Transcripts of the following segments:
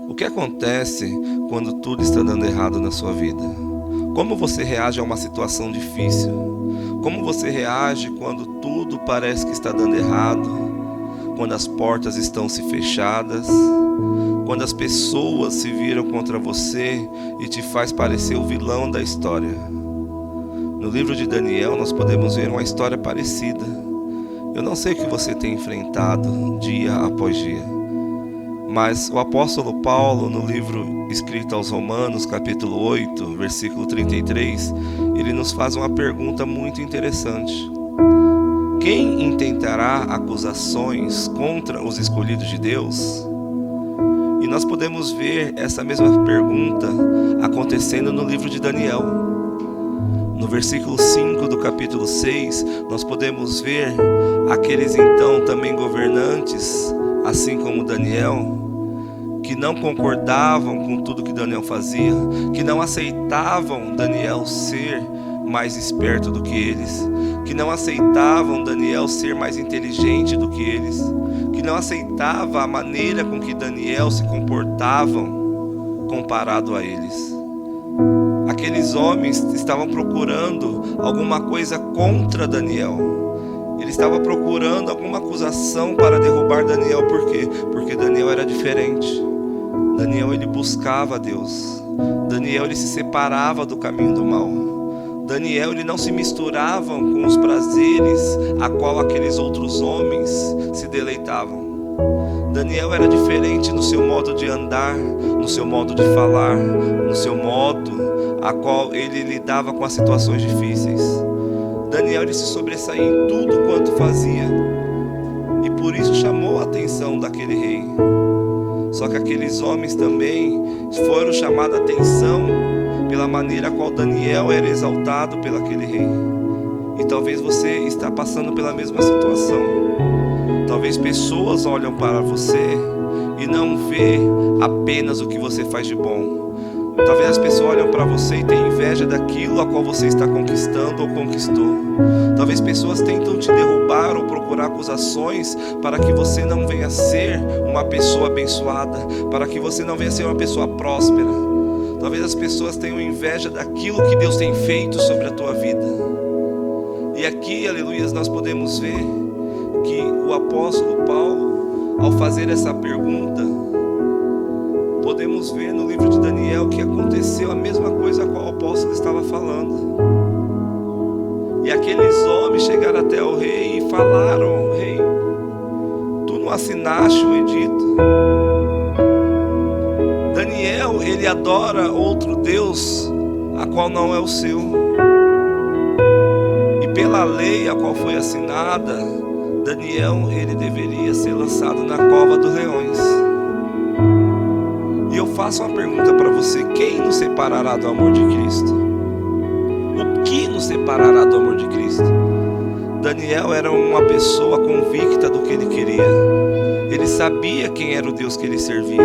O que acontece quando tudo está dando errado na sua vida? Como você reage a uma situação difícil? Como você reage quando tudo parece que está dando errado? Quando as portas estão se fechadas? Quando as pessoas se viram contra você e te faz parecer o vilão da história? No livro de Daniel nós podemos ver uma história parecida. Eu não sei o que você tem enfrentado dia após dia, mas o apóstolo Paulo, no livro escrito aos Romanos, capítulo 8, versículo 33, ele nos faz uma pergunta muito interessante. Quem intentará acusações contra os escolhidos de Deus? E nós podemos ver essa mesma pergunta acontecendo no livro de Daniel. No versículo 5 do capítulo 6, nós podemos ver aqueles então também governantes, assim como Daniel, que não concordavam com tudo que Daniel fazia, que não aceitavam Daniel ser mais esperto do que eles, que não aceitavam Daniel ser mais inteligente do que eles, que não aceitavam a maneira com que Daniel se comportava comparado a eles. Aqueles homens estavam procurando alguma coisa contra Daniel. Ele estava procurando alguma acusação para derrubar Daniel. Por quê? Porque Daniel era diferente. Daniel, ele buscava Deus. Daniel, ele se separava do caminho do mal. Daniel, ele não se misturava com os prazeres a qual aqueles outros homens se deleitavam. Daniel era diferente no seu modo de andar, no seu modo de falar, no seu modo a qual ele lidava com as situações difíceis. Daniel, ele se sobressaía em tudo quanto fazia, e por isso chamou a atenção daquele rei. Só que aqueles homens também foram chamados a atenção pela maneira a qual Daniel era exaltado pelo aquele rei. E talvez você está passando pela mesma situação. Talvez pessoas olham para você e não vê apenas o que você faz de bom. Talvez as pessoas olham para você e têm inveja daquilo a qual você está conquistando ou conquistou. Talvez pessoas tentam te derrubar ou procurar acusações para que você não venha ser uma pessoa abençoada, para que você não venha ser uma pessoa próspera. Talvez as pessoas tenham inveja daquilo que Deus tem feito sobre a tua vida. E aqui, aleluias, nós podemos ver que o apóstolo Paulo, ao fazer essa pergunta, podemos ver no livro de Daniel que aconteceu a mesma coisa a qual o apóstolo estava falando. E aqueles homens chegaram até o rei e falaram: rei, tu não assinaste o edito? Daniel, ele adora outro Deus, a qual não é o seu. E pela lei a qual foi assinada, Daniel, ele deveria ser lançado na cova dos leões. E eu faço uma pergunta para você: quem nos separará do amor de Cristo? O que nos separará do amor de Cristo? Daniel era uma pessoa convicta do que ele queria. Ele sabia quem era o Deus que ele servia.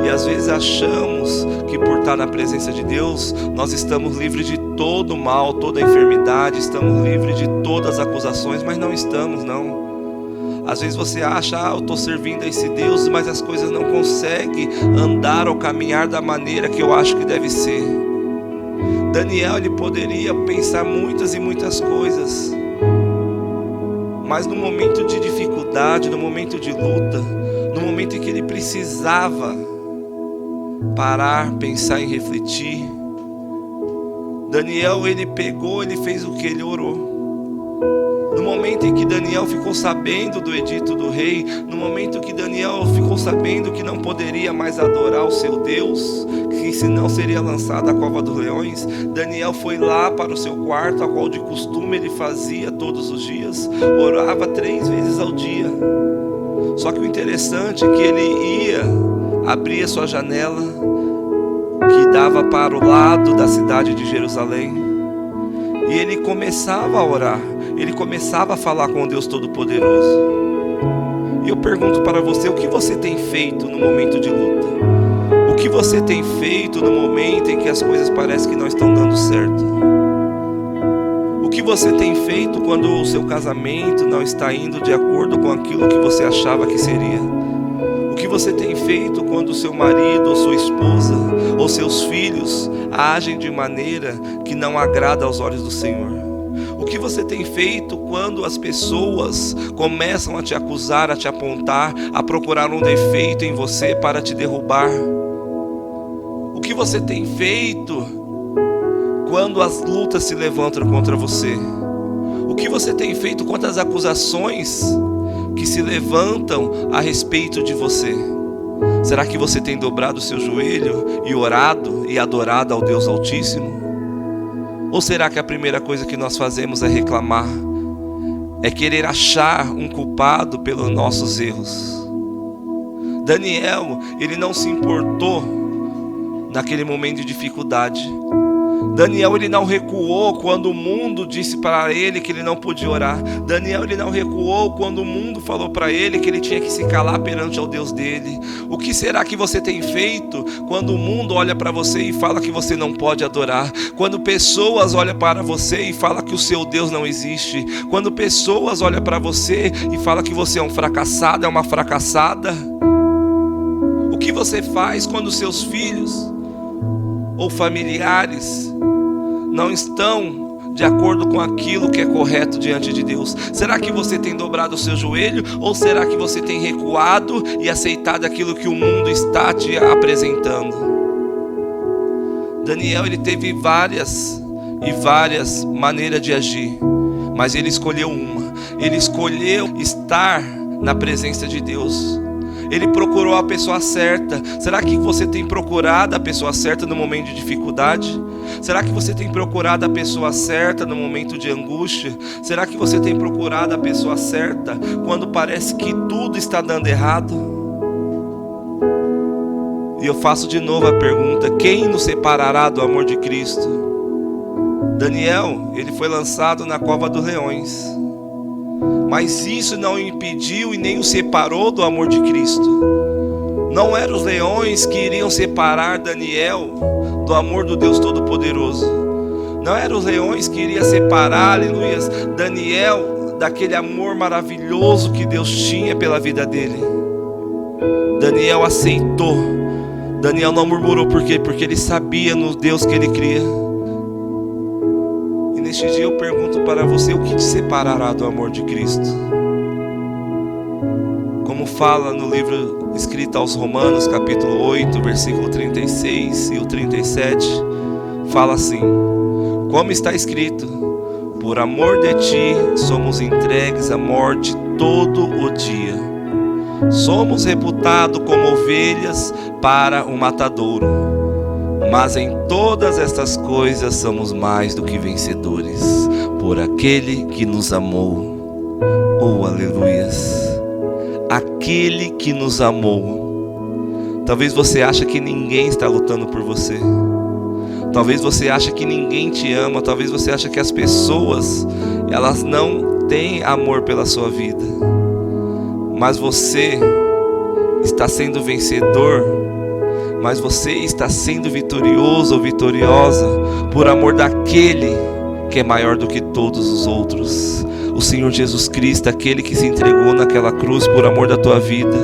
E às vezes achamos que por estar na presença de Deus, nós estamos livres de todo mal, toda enfermidade, estamos livres de todas as acusações, mas não estamos, não. Às vezes você acha: eu estou servindo a esse Deus, mas as coisas não conseguem andar ou caminhar da maneira que eu acho que deve ser. Daniel, ele poderia pensar muitas e muitas coisas, mas no momento de dificuldade, no momento de luta, no momento em que ele precisava parar, pensar e refletir, Daniel, ele pegou, ele fez o que? Ele orou. No momento em que Daniel ficou sabendo do edito do rei, no momento que Daniel ficou sabendo que não poderia mais adorar o seu Deus, que senão seria lançado à cova dos leões, Daniel foi lá para o seu quarto, a qual de costume ele fazia todos os dias, orava 3 vezes ao dia. Só que o interessante é que ele ia abrir a sua janela, que dava para o lado da cidade de Jerusalém, e ele começava a orar, ele começava a falar com o Deus Todo-Poderoso. E eu pergunto para você: o que você tem feito no momento de luta? O que você tem feito no momento em que as coisas parecem que não estão dando certo? O que você tem feito quando o seu casamento não está indo de acordo com aquilo que você achava que seria? O que que você tem feito quando seu marido ou sua esposa ou seus filhos agem de maneira que não agrada aos olhos do Senhor? O que você tem feito quando as pessoas começam a te acusar, a te apontar, a procurar um defeito em você para te derrubar? O que você tem feito quando as lutas se levantam contra você? O que você tem feito contra as acusações que se levantam a respeito de você? Será que você tem dobrado o seu joelho e orado e adorado ao Deus Altíssimo? Ou será que a primeira coisa que nós fazemos é reclamar? É querer achar um culpado pelos nossos erros? Daniel, ele não se importou naquele momento de dificuldade. Daniel, ele não recuou quando o mundo disse para ele que ele não podia orar. Daniel, ele não recuou quando o mundo falou para ele que ele tinha que se calar perante ao Deus dele. O que será que você tem feito quando o mundo olha para você e fala que você não pode adorar? Quando pessoas olham para você e falam que o seu Deus não existe? Quando pessoas olham para você e falam que você é um fracassado, é uma fracassada? O que você faz quando seus filhos ou familiares não estão de acordo com aquilo que é correto diante de Deus? Será que você tem dobrado o seu joelho, ou será que você tem recuado e aceitado aquilo que o mundo está te apresentando? Daniel, ele teve várias maneiras de agir, mas ele escolheu uma. Ele escolheu estar na presença de Deus. Ele procurou a pessoa certa. Será que você tem procurado a pessoa certa no momento de dificuldade? Será que você tem procurado a pessoa certa no momento de angústia? Será que você tem procurado a pessoa certa quando parece que tudo está dando errado? E eu faço de novo a pergunta: quem nos separará do amor de Cristo? Daniel, ele foi lançado na cova dos leões, mas isso não o impediu e nem o separou do amor de Cristo. Não eram os leões que iriam separar Daniel do amor do Deus Todo-Poderoso. Não eram os leões que iriam separar, aleluias, Daniel daquele amor maravilhoso que Deus tinha pela vida dele. Daniel aceitou. Daniel não murmurou. Por quê? Porque ele sabia no Deus que ele cria. Neste dia eu pergunto para você: o que te separará do amor de Cristo? Como fala no livro escrito aos Romanos, capítulo 8, versículo 36 e o 37, fala assim: como está escrito, por amor de ti somos entregues à morte todo o dia. Somos reputados como ovelhas para o matadouro. Mas em todas estas coisas somos mais do que vencedores, por aquele que nos amou. Oh, aleluias! Aquele que nos amou. Talvez você ache que ninguém está lutando por você. Talvez você ache que ninguém te ama. Talvez você ache que as pessoas, elas não têm amor pela sua vida. Mas você está sendo vencedor. Mas você está sendo vitorioso ou vitoriosa por amor daquele que é maior do que todos os outros. O Senhor Jesus Cristo, aquele que se entregou naquela cruz por amor da tua vida,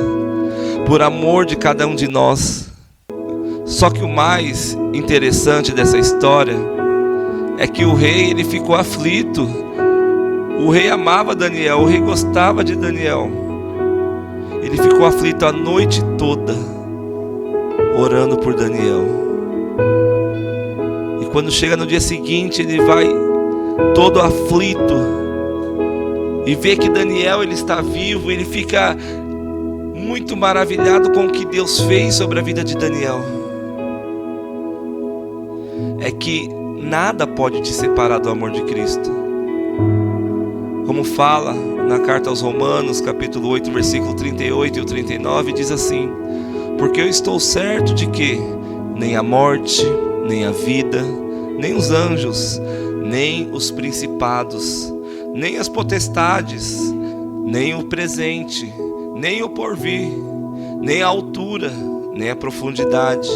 por amor de cada um de nós. Só que o mais interessante dessa história é que o rei, ele ficou aflito. O rei amava Daniel, o rei gostava de Daniel. Ele ficou aflito a noite toda, orando por Daniel. E quando chega no dia seguinte, ele vai todo aflito e vê que Daniel, ele está vivo. Ele fica muito maravilhado com o que Deus fez sobre a vida de Daniel. É que nada pode te separar do amor de Cristo. Como fala na carta aos Romanos, capítulo 8, versículo 38 e o 39, diz assim: porque eu estou certo de que nem a morte, nem a vida, nem os anjos, nem os principados, nem as potestades, nem o presente, nem o porvir, nem a altura, nem a profundidade,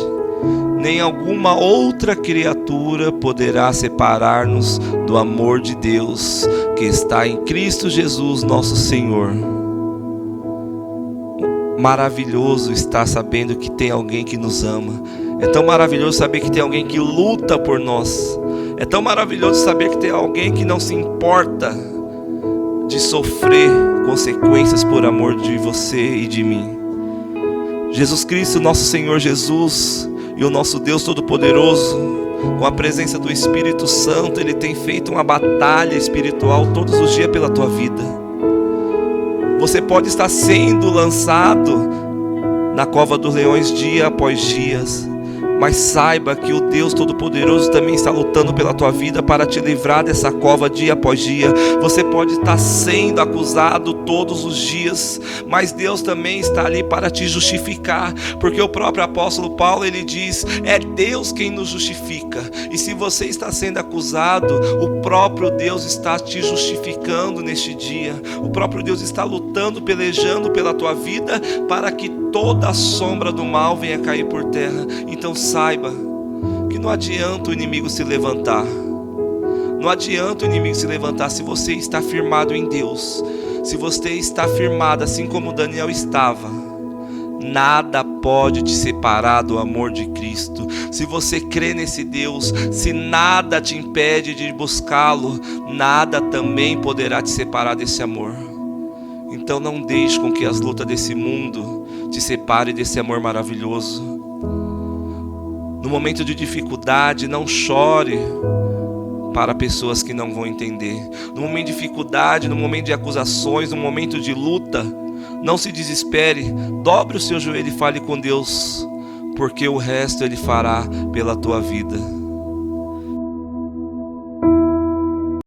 nem alguma outra criatura poderá separar-nos do amor de Deus que está em Cristo Jesus, nosso Senhor. maravilhoso estar sabendo que tem alguém que nos ama. É tão maravilhoso saber que tem alguém que luta por nós. É tão maravilhoso saber que tem alguém que não se importa de sofrer consequências por amor de você e de mim. Jesus Cristo, nosso Senhor Jesus e o nosso Deus Todo-Poderoso, com a presença do Espírito Santo, Ele tem feito uma batalha espiritual todos os dias pela tua vida. Você pode estar sendo lançado na cova dos leões dia após dia, mas saiba que o Deus Todo-Poderoso também está lutando pela tua vida para te livrar dessa cova dia após dia. Você pode estar sendo acusado todos os dias, mas Deus também está ali para te justificar, porque o próprio apóstolo Paulo, ele diz, é Deus quem nos justifica. E se você está sendo acusado, o próprio Deus está te justificando neste dia. O próprio Deus está lutando, pelejando pela tua vida, para que toda a sombra do mal venha cair por terra. Então saiba que não adianta o inimigo se levantar. Não adianta o inimigo se levantar se você está firmado em Deus. Se você está firmado assim como Daniel estava, nada pode te separar do amor de Cristo. Se você crê nesse Deus, se nada te impede de buscá-lo, nada também poderá te separar desse amor. Então não deixe com que as lutas desse mundo te separe desse amor maravilhoso. No momento de dificuldade, não chore para pessoas que não vão entender. No momento de dificuldade, no momento de acusações, no momento de luta, não se desespere. Dobre o seu joelho e fale com Deus, porque o resto Ele fará pela tua vida.